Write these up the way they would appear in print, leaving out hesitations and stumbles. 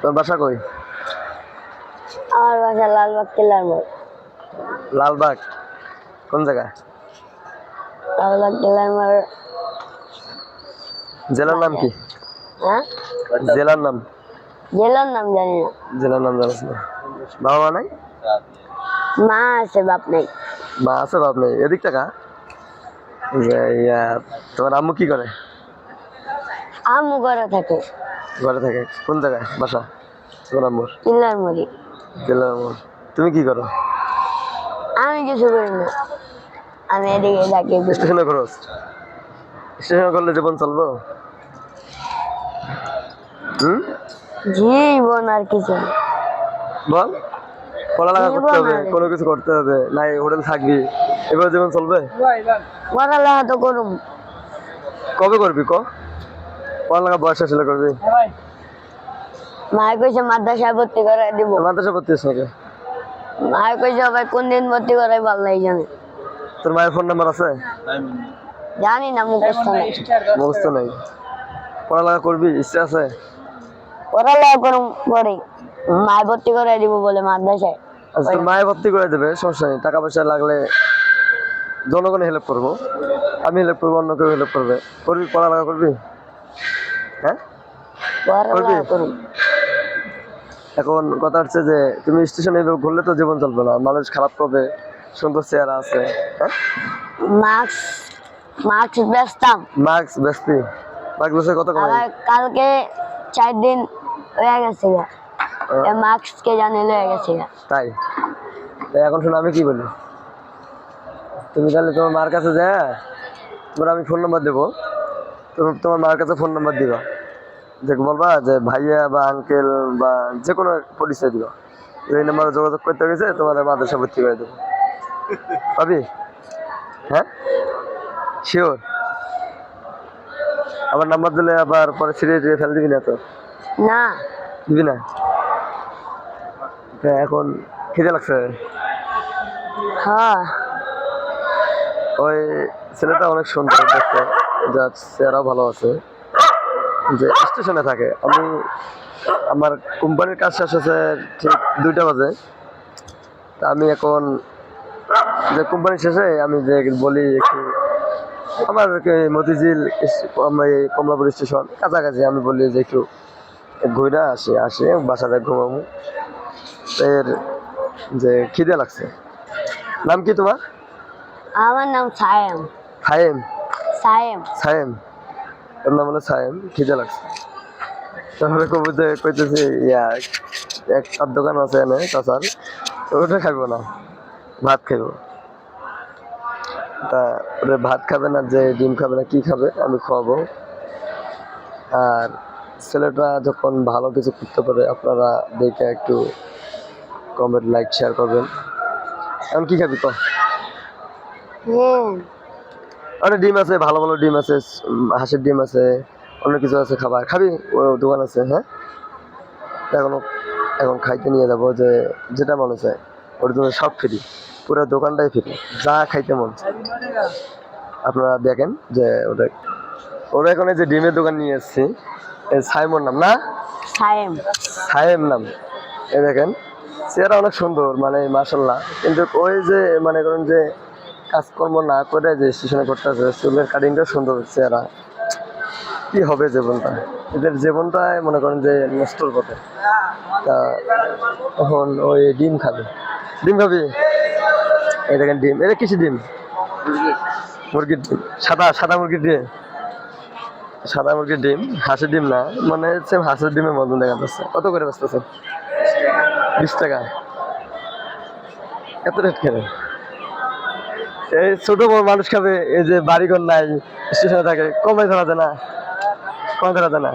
তোর বাসা কই? আমার বাসা লালবাগ কেল্লার মোড়। লালবাগ কোন জায়গায়? লালবাগ কেল্লার মোড়। জেলার নাম কি? হ্যাঁ, জেলার নাম? জেলার নাম জানি না। জেলার নাম জানিস না? বাবা মা নাই? মা আছে, বাপ নেই। মা আছে, বাপ নেই। এদিক টাকা তোমার আম্মু কি করে? আম্মু ঘরে থাকে। ঘরে থাকে? কোন জায়গায় বাসা তোমার আম্মুর? কেল্লার মোড়ে। জেলার আম্মুর। তুমি কি করো? আমি কিছু করি না, আমি এদিকে থাকি। স্টেশনে খরচ? স্টেশনে করলে জীবন চলবো? জীবন আর কিছু না। বল, পড়ালেখা করতে হবে, কোনো কিছু করতে হবে, নাই হোটেল থাকবি, এবার জীবন চলবে? পড়ালেখা তো করুম। কবে করবি ক? পড়ালেখা বয়স আসলে করবি? মায়ে কইছে মাদ্রাসায় ভর্তি করাই দিব। মাদ্রাসা ভর্তি হচ্ছে নাকি? মায়ে কইছে ভাই কোন দিন ভর্তি করাই ভালো নাই জানে। তোর মায়ের ফোন নাম্বার আছে? জানি না, মুখস্থ নাই। মুখস্থ নাই? পড়ালেখা করবি, ইচ্ছা আছে? পড়ালেখা করুম পরে, মায়ে ভর্তি করাই দিব বলে মাদ্রাসায়। আচ্ছা, তোর মায়ে ভর্তি করে দেবে, সমস্যা নেই। টাকা পয়সা লাগলে জনগণে হেল্প করবো, আমি হেল্প করবো, অন্য কেউ হেল্প করবে। করবি, পড়ালেখা করবি? হ্যাঁ করবি? পড়ালেখা করুম। এখন কথা হচ্ছে যে তুমি স্টেশনে ঘুরলে তো জীবন চলবে না, মানুষ খারাপ করবে। সুন্দর চেহারা আছে, হ্যাঁ? মাস্ক মাস্ক বেচতাম। মাস্ক বেচবি? মাস্ক বেচে কত কমাই? আবার কালকে 4 দিন হয়ে গেছে গা, মাস্ক কে জানে লয়ে গেছে গা। তাই? এখন শোনো, আমি কি বলি, তুমি তাহলে তোমার মার কাছে যা, তোমার আমি ফোন নাম্বার দেবো, তুমি তোমার মার কাছে ফোন নাম্বার দিবা, যে বলবা যে ভাইয়া বা আঙ্কেল বা যে কোনো পরিচয় দিবা, এই নাম্বারে যোগাযোগ করতে গেছে, তোমার মাদ্রাসা ভর্তি করে দেবো। পাবি? হ্যাঁ, শিওর? আবার নাম্বার দিলে আবার পরে ছিঁড়ে টিড়ে ফেলে দিবি না তো? না, দিবি না? এখন খিদে লাগছে? হ্যাঁ। ওই ছেলেটা অনেক সুন্দর দেখতে, যার চেহারাও ভালো আছে, যে স্টেশনে থাকে। আমি আমার কোম্পানির কাজ শেষ হচ্ছে ঠিক 2টা বাজে। তা আমি এখন যে কোম্পানি শেষে আমি যে বলি একটু আমার মতিঝিল কমলাপুর স্টেশন কাছাকাছি, আমি বলি যে একটু ঘুরে আসে বাসাতে ঘুমাবো। এর যে খিদে লাগছে। নাম কি তোমার? আমার নাম সায়েম। সায়েম? সায়েম। সায়েম? ওর নাম হলো সায়েম। খিদে লাগছে, তাহলে কবিতে কইতেছি একটা দোকান আছে এনে কাঁচার, ওটা খাইবো না, ভাত খাইবো। তা ওটা ভাত খাবে না, যে ডিম খাবে না, কি খাবে আমি খাওয়াবো। আর ছেলেটা যখন ভালো কিছু করতে পারে, আপনারা দেখে একটু কমেন্ট, লাইক, শেয়ার করবেন। এখন কি খাবি ক? অনেক ডিম আছে, ভালো ভালো ডিম আছে, হাঁসের ডিম আছে, অনেক কিছু আছে খাবার। খাবি? ও দোকান আছে, হ্যাঁ। এখন খাইতে নিয়ে যাবো, যে যেটা মনে চায়, ওর জন্য সব ফ্রি, পুরো দোকানটাই ফ্রি, যা খাইতে মন চায়। আপনারা দেখেন যে ওরা এখন যে ডিমের দোকান নিয়ে এসছি, সাইমন নাম না? সায়েম। সায়েম নাম। এ দেখেন চেহারা অনেক সুন্দর, মানে মাশাল্লাহ। কিন্তু ওই যে মনে করেন যে কাজকর্ম না করে যে স্টেশনে করতে আছে, চুলের কাটিংটা সুন্দর, চেহারা। কি হবে জীবনটা, এদের জীবনটাই মনে করেন যে নষ্টর পথে। তা তখন ওই ডিম খাবে। ডিম খাবি? এই দেখেন ডিম, এটা কিসের ডিম? মুরগির ডিম, সাদা সাদা মুরগির ডিম। সাদা মুরগির ডিম, হাঁসের ডিম না, মানে সেম হাঁসের ডিমের মতন দেখা যাচ্ছে। কত করে বেচতেছে? 20 টাকা? এত রেট কেন? এই ছোট বড় মানুষ খাবে, এই যে বাড়িঘর নাই, স্টেশনে থাকে, কমাই ধরা যায় না? কমাই ধরা যায় না?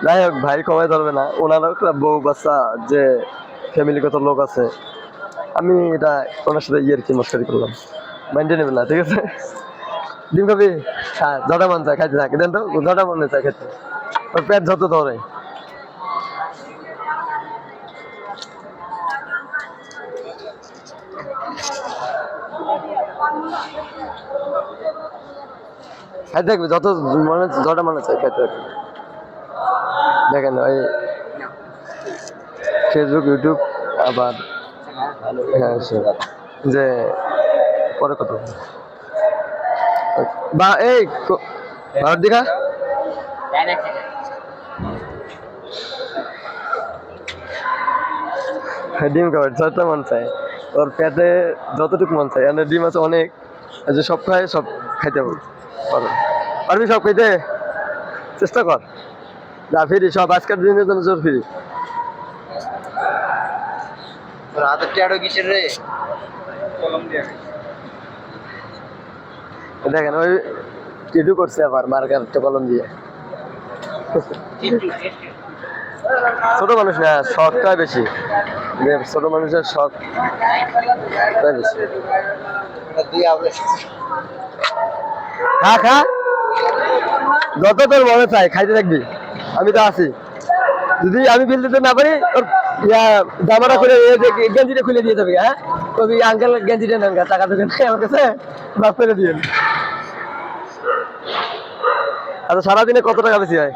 যাই হোক ভাই, কমাই ধরবে না, ওনারও বউ বাচ্চা, যে ফ্যামিলিগত লোক আছে। আমি এটা ওনার সাথে কি মস্কারি করলাম, মাইন্ডে নেবেন না, ঠিক আছে? ডিম খাবি? হ্যাঁ, যটা মন চায় খাইতে থাকে, দেন তো, যটা মনে চায় খেতে, ওর পেট যত ধরে। খাইতে থাকবে যত মনে, যটা মনে চায় খাইতে থাকবে। দেখেন ওই ফেসবুক ইউটিউব আবার হ্যাঁ যে পরে কত বা এই ভারত দেখা ডিম খাবার যতটা মন চায় ওর পেটে যতটুকু মন চায় মানে ডিম আছে অনেক যে সব খায় সব খাইতে পারবি সব খাইতে চেষ্টা কর যা ফিরি সব আজকের দিনের জন্য জোর ফিরি দেখেন ওই টিটু করছে আবার মার্কার কলম দিয়ে ছোট মানুষ না শখটা বেশি ছোট মানুষের শখ বেশি খা খা যত তোর মনে চাই খাইতে থাকবি আমি তো আছি যদি আমি বিল দিতে না পারি ওর জামাটা খুলে গেঞ্জিটা খুলে দিয়ে যাবে হ্যাঁ কবি আঙ্কেল গেঞ্জিটা নেন টাকা দেবেন আমার কাছে বাপ করে দিয়ে আচ্ছা সারাদিনে কত টাকা বেশি হয়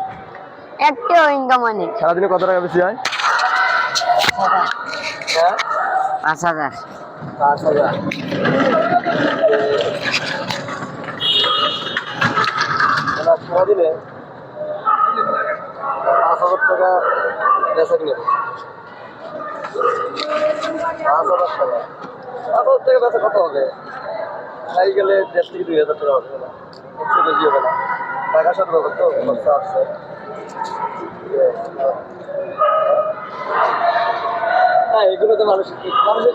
একটা ইনকাম অনেক সারাদিনে কত টাকা বেশি হয় 5,000 5,000 সারাদিনে 5,000 টাকা বেচা কিনে 5,000 টাকা 5,000 টাকা বেচা কত হবে তাই গেলে 1,500 থেকে 2,000 টাকা হবে না একটু বেশি হবে না টাকা সাথে তো খরচা আসছে হ্যাঁ এগুলো তো মানুষের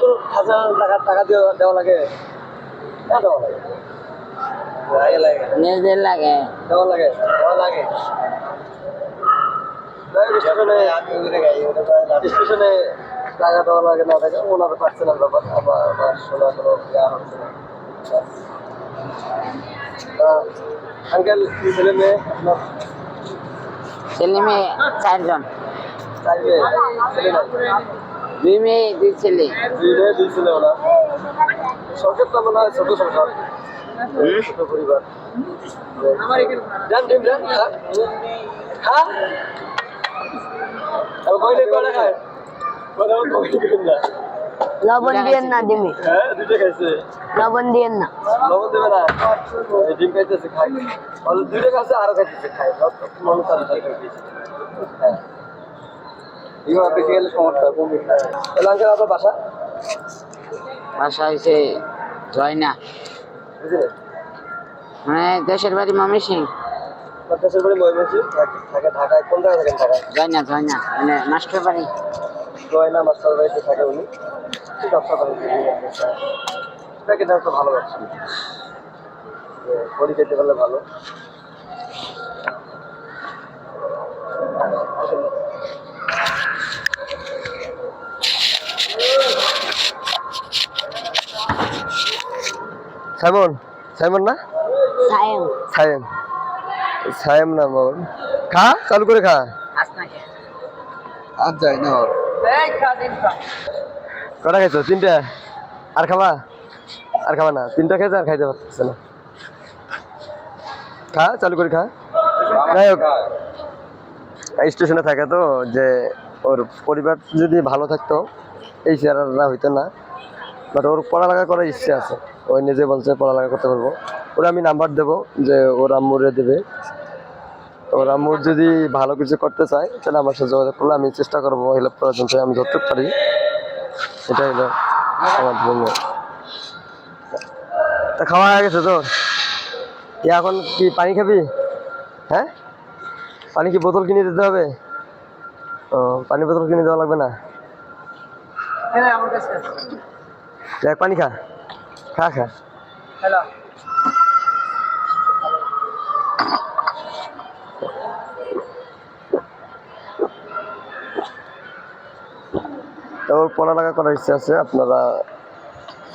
তো 1,000 টাকা দেওয়া লাগে না দেওয়া লাগে নিজের লাগে দেওয়া লাগে স্টেশনে টাকা দেওয়া লাগে না থাকে ওনার পার্সোনাল ব্যাপার আবার শোনা কোনো দেওয়া হচ্ছে না আঙ্কেল ছেলে মেয়ে আপনার ছেলে মেয়ে 4 জন চাইবে ছেলে নাই 2 মেয়ে 2 ছেলে 2 মেয়ে 2 ছেলে ওনার সংসার তো মনে হয় ছোট সংসার ছোট পরিবার ডিম খা খায় লবণ দিয়েন না ডিমে হ্যাঁ দুটো খাইছে লবণ দিয়েন না লবণ দেবে না ডিম খাইতেছে খাই দুটো খাইছে আরো খাইতেছে খাই মনে চালু হ্যাঁ এইভাবে বেশি গেলে সমস্যা কমবে এলাকার আপনার বাসা হয়েছে জয়না বুঝলেন মানে দেশের বাড়ি ময়মনসিংহ দেশের বাড়ি ময়মনসিংহ থাকে ঢাকায় কোন জায়গায় থাকেন ঢাকায় জয়না মানে মাস্টার বাড়ি জয়না মাস্টার বাড়িতে থাকে উনি ব্যবসা করেন তাকে তো ভালো ব্যবসা বড়ি খেতে পারলে ভালো সাইমন না সায়েম না মোর খা চালু করে খা আর যাই না কটা খাইছো 3টা আর খাবা না 3টা খাইছো আর খাইতে পারতেছে না খা চালু করে খা যাই হোক স্টেশনে থাকে তো যে ওর পরিবার যদি ভালো থাকতো এই চেহারাটা হইতো না বাট ওর পড়ালেখা করার ইচ্ছে আছে ওই নিজে বলছে পড়ালেখা করতে পারবো ওরা আমি নাম্বার দেবো যে ওর আম্মুরে দেবে ওর আম্মুর যদি ভালো কিছু করতে চায় তাহলে আমার সাথে যোগাযোগ করলে আমি চেষ্টা করবো হেল্প করার জন্য আমি যতটুকু পারি এটা হলো আমার জন্য তা খাওয়া হয়ে গেছে তো এখন কি পানি খাবি হ্যাঁ পানি কি বোতল কিনে দিতে হবে ও পানি বোতল কিনে দেওয়া লাগবে না দেখ পানি খা ওর পড়ালেখা করার ইচ্ছা আছে আপনারা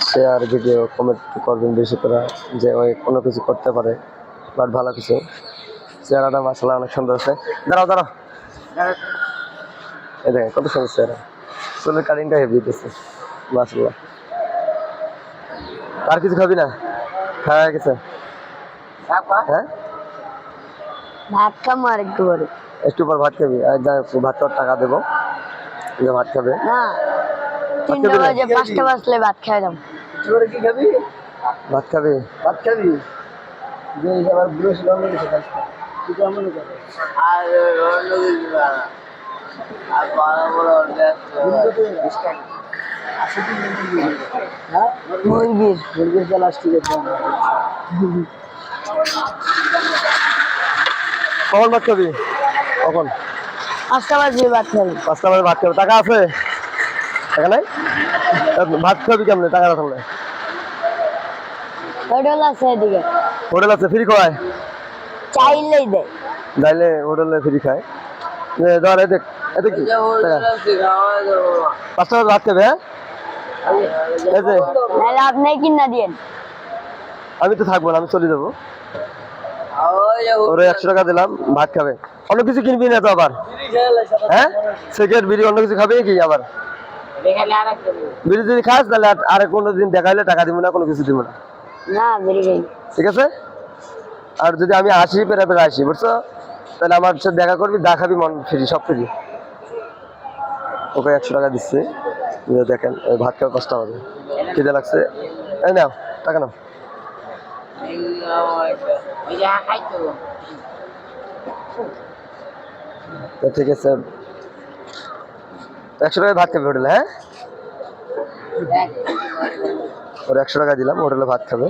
শেয়ার ভিডিও কমেন্ট করবেন বেশি করে যে ওই কোনো কিছু করতে পারে বাট ভালো কিছু চেহারাটা মাশাআল্লাহ অনেক সুন্দর আছে দাঁড়াও এই দেখেন কত সুন্দর চেহারা চুলের কাটিংটা হেভি দিতেছে মাশাআল্লাহ আর কিছু খাবি না খাওয়া গেছে হ্যাঁ ভাত খাবো আর একটু পরে। একটু পর ভাত খাবি? আর যা ভাত খাওয়ার টাকা দেবো, যে ভাত খাবে। না, 3টা বাজে 5টা বাজলে ভাত খাই দাম। কি খাবি? ভাত খাবি? ভাত খাবি? যে আবার ব্রুশ লঙ্গ দিছে কাজটা। তুই কেমন করে? আর লঙ্গ দিবি না। আর বড় বড় ডিসকাউন্ট। আসলে কি মুরগি? হ্যাঁ? মুরগির প্লাস্টিকের দাম। কখন ভাত খাবি? কখন? 5টা বাজলে ভাত খাবো। 5টা বাজে ভাত খাবে? টাকা আছে? টাকা নাই? ভাত খাবি কেমনে টাকা না থাকলে? হোটেল আছে এদিকে, হোটেল আছে, ফ্রি খাওয়ায়? চাইলেই দেয়। যাইলে হোটেলে ফ্রি খায়। ধর এতে এতে কি টাকা? 5টা বাজে ভাত খাবে? হ্যাঁ, এই যে নাহলে আপনি কিনা দিয়েন। আমি তো থাকবো না, আমি চলে যাবো। ওরে 100 টাকা দিলাম, ভাত খাবে। অন্য কিছু কিনবি না তো আবার? হ্যাঁ, সিগারেট বিড়ি অন্য কিছু খাবে কি আবার? বিড়ি যদি খাস তাহলে আর কোনো দিন দেখাইলে টাকা দিব না, কোনো কিছু দিব না, না বেরিয়ে যাই। ঠিক আছে? আর যদি আমি আসি পেরে আসি, বুঝছো? তাহলে আমার সাথে দেখা করবি, দেখাবি, মন ফ্রি, সব ফ্রি। ওকে 100 টাকা দিচ্ছি, দেখেন ভাত খাওয়া 5টা বাজে, খিদে লাগছে। এই নাও টাকা নাও। তো ঠিক আছে, 100 টাকায় ভাত খাবে হোটেলে। হ্যাঁ, ওর 100 টাকা দিলাম, হোটেলে ভাত খাবে।